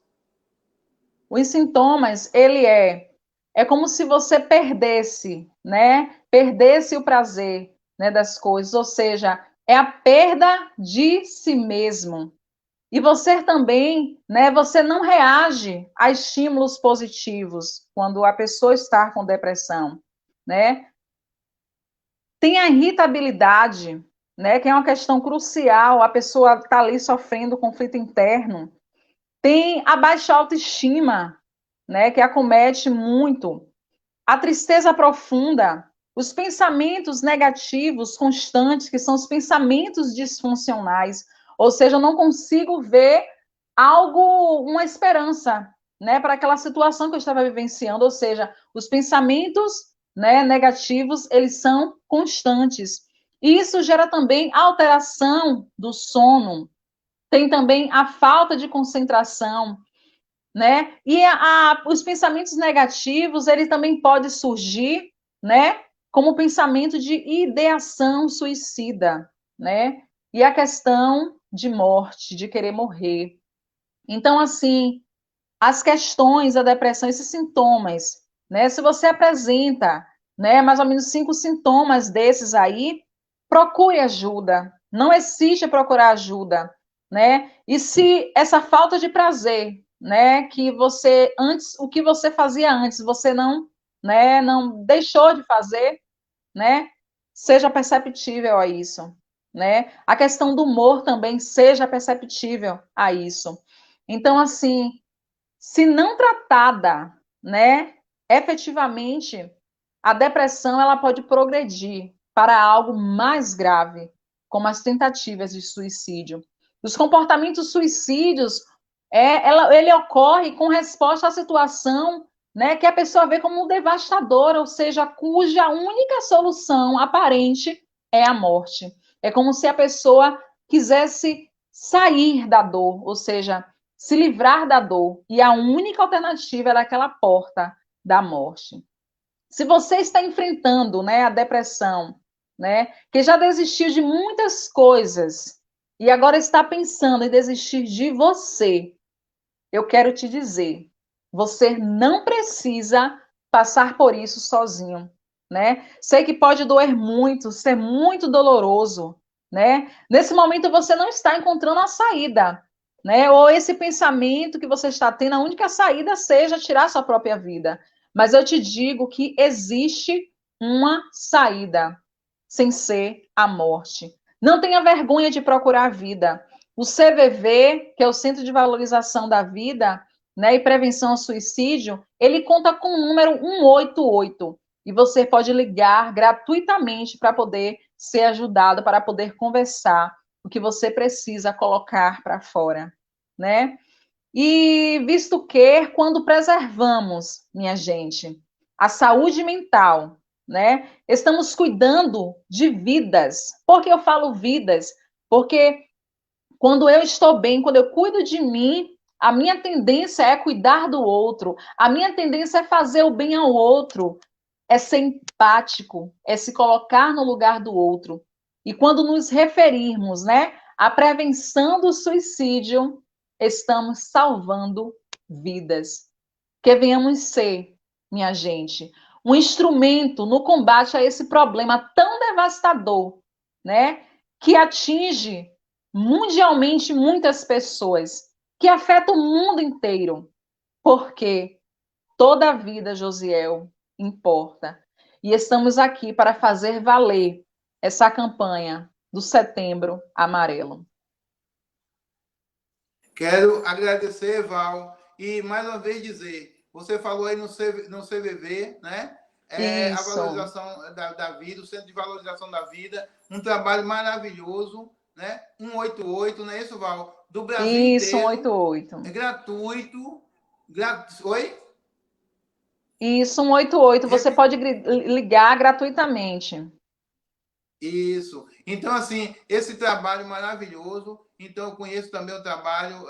Os sintomas, é como se você perdesse, né? Perdesse o prazer, né, das coisas, ou seja, é a perda de si mesmo. E você também, né, você não reage a estímulos positivos quando a pessoa está com depressão, né? Tem a irritabilidade, né, que é uma questão crucial, a pessoa está ali sofrendo conflito interno. Tem a baixa autoestima, né, que acomete muito. A tristeza profunda, os pensamentos negativos constantes, que são os pensamentos disfuncionais, ou seja, eu não consigo ver algo, uma esperança, né, para aquela situação que eu estava vivenciando, ou seja, os pensamentos, né, negativos, eles são constantes. Isso gera também alteração do sono, tem também a falta de concentração, né? E os pensamentos negativos, ele também pode surgir, né? Como pensamento de ideação suicida, né? E a questão de morte, de querer morrer. Então, assim, as questões da depressão, esses sintomas, né? Se você apresenta, né, mais ou menos 5 sintomas desses aí, procure ajuda. Não existe procurar ajuda, né? E se essa falta de prazer, né, que você antes, o que você fazia antes, você não, né, não deixou de fazer, né? Seja perceptível a isso, né? A questão do humor também seja perceptível a isso. Então, assim, se não tratada, né, efetivamente, a depressão ela pode progredir para algo mais grave, como as tentativas de suicídio. Os comportamentos suicídios, ele ocorre com resposta à situação, né, que a pessoa vê como devastadora, ou seja, cuja única solução aparente é a morte. É como se a pessoa quisesse sair da dor, ou seja, se livrar da dor, e a única alternativa era aquela porta da morte. Se você está enfrentando, né, a depressão, né, que já desistiu de muitas coisas e agora está pensando em desistir de você, eu quero te dizer, você não precisa passar por isso sozinho, né? Sei que pode doer muito, ser muito doloroso, né? Nesse momento você não está encontrando a saída, né? Ou esse pensamento que você está tendo, a única saída seja tirar sua própria vida. Mas eu te digo que existe uma saída, sem ser a morte. Não tenha vergonha de procurar a vida. O CVV, que é o Centro de Valorização da Vida, né, e Prevenção ao Suicídio, ele conta com o número 188. E você pode ligar gratuitamente para poder ser ajudado, para poder conversar o que você precisa colocar para fora, né? E visto que, quando preservamos, minha gente, a saúde mental, né? Estamos cuidando de vidas. Por que eu falo vidas? Porque quando eu estou bem, quando eu cuido de mim, a minha tendência é cuidar do outro, a minha tendência é fazer o bem ao outro, é ser empático, é se colocar no lugar do outro. E quando nos referirmos, né, à prevenção do suicídio, estamos salvando vidas. Que venhamos ser, minha gente, um instrumento no combate a esse problema tão devastador, né, que atinge mundialmente muitas pessoas, que afeta o mundo inteiro, porque toda a vida, Josiel, importa. E estamos aqui para fazer valer essa campanha do Setembro Amarelo. Quero agradecer, Val, e mais uma vez dizer, você falou aí no CVV, né? A Isso. valorização da vida, o Centro de Valorização da Vida, um trabalho maravilhoso, né? 188, não é isso, Val? Do Brasil Isso, inteiro. 188. É gratuito. Oi? Isso, 188. Você pode ligar gratuitamente. Isso. Então, assim, esse trabalho maravilhoso. Então, eu conheço também o trabalho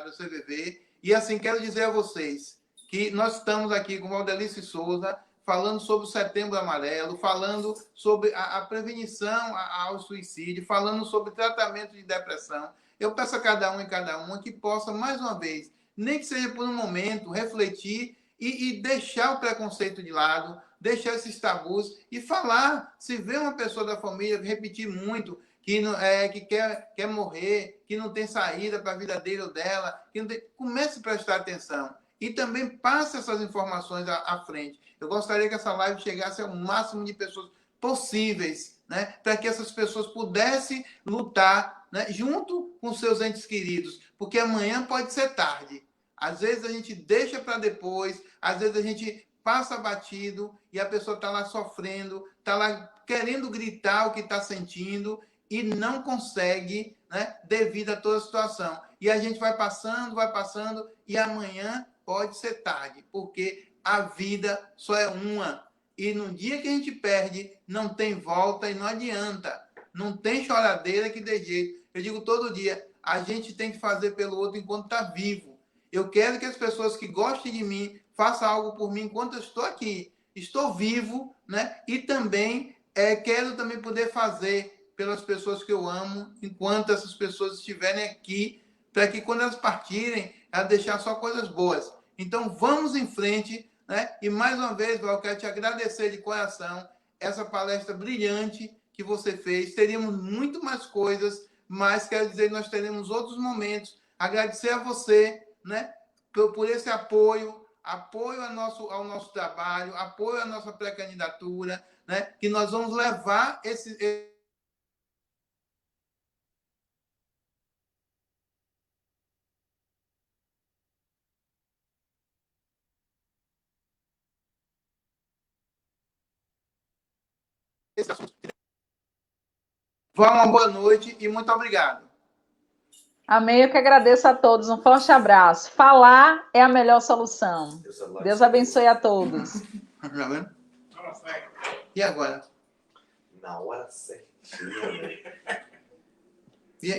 do CVV. E, assim, quero dizer a vocês que nós estamos aqui com o Valdelice Souza, falando sobre o Setembro Amarelo, falando sobre a prevenção ao suicídio, falando sobre tratamento de depressão. Eu peço a cada um e cada uma que possa, mais uma vez, nem que seja por um momento, refletir e deixar o preconceito de lado, deixar esses tabus e falar. Se vê uma pessoa da família repetir muito que, que quer morrer, que não tem saída para a vida dele ou dela, comece a prestar atenção. E também passe essas informações à frente. Eu gostaria que essa live chegasse ao máximo de pessoas possíveis, né? Para que essas pessoas pudessem lutar, né? Junto com seus entes queridos, porque amanhã pode ser tarde. Às vezes a gente deixa para depois, às vezes a gente passa batido e a pessoa está lá sofrendo, está lá querendo gritar o que está sentindo e não consegue, né, devido a toda a situação. E a gente vai passando e amanhã pode ser tarde, porque a vida só é uma. E no dia que a gente perde, não tem volta e não adianta. Não tem choradeira que dê jeito. Eu digo todo dia, a gente tem que fazer pelo outro enquanto está vivo. Eu quero que as pessoas que gostem de mim façam algo por mim enquanto eu estou aqui. Estou vivo, né? E também quero também poder fazer pelas pessoas que eu amo enquanto essas pessoas estiverem aqui, para que quando elas partirem, elas deixar só coisas boas. Então, vamos em frente, né? E mais uma vez, Val, eu quero te agradecer de coração essa palestra brilhante que você fez. Teríamos muito mais coisas, mas quero dizer que nós teremos outros momentos. Agradecer a você, né? Por esse apoio ao nosso trabalho, apoio à nossa pré-candidatura, né? Que nós vamos levar esse assunto. Vá, uma boa noite e muito obrigado. Amém, eu que agradeço a todos. Um forte abraço. Falar é a melhor solução. Deus abençoe a todos. E agora? Na hora certinha, né?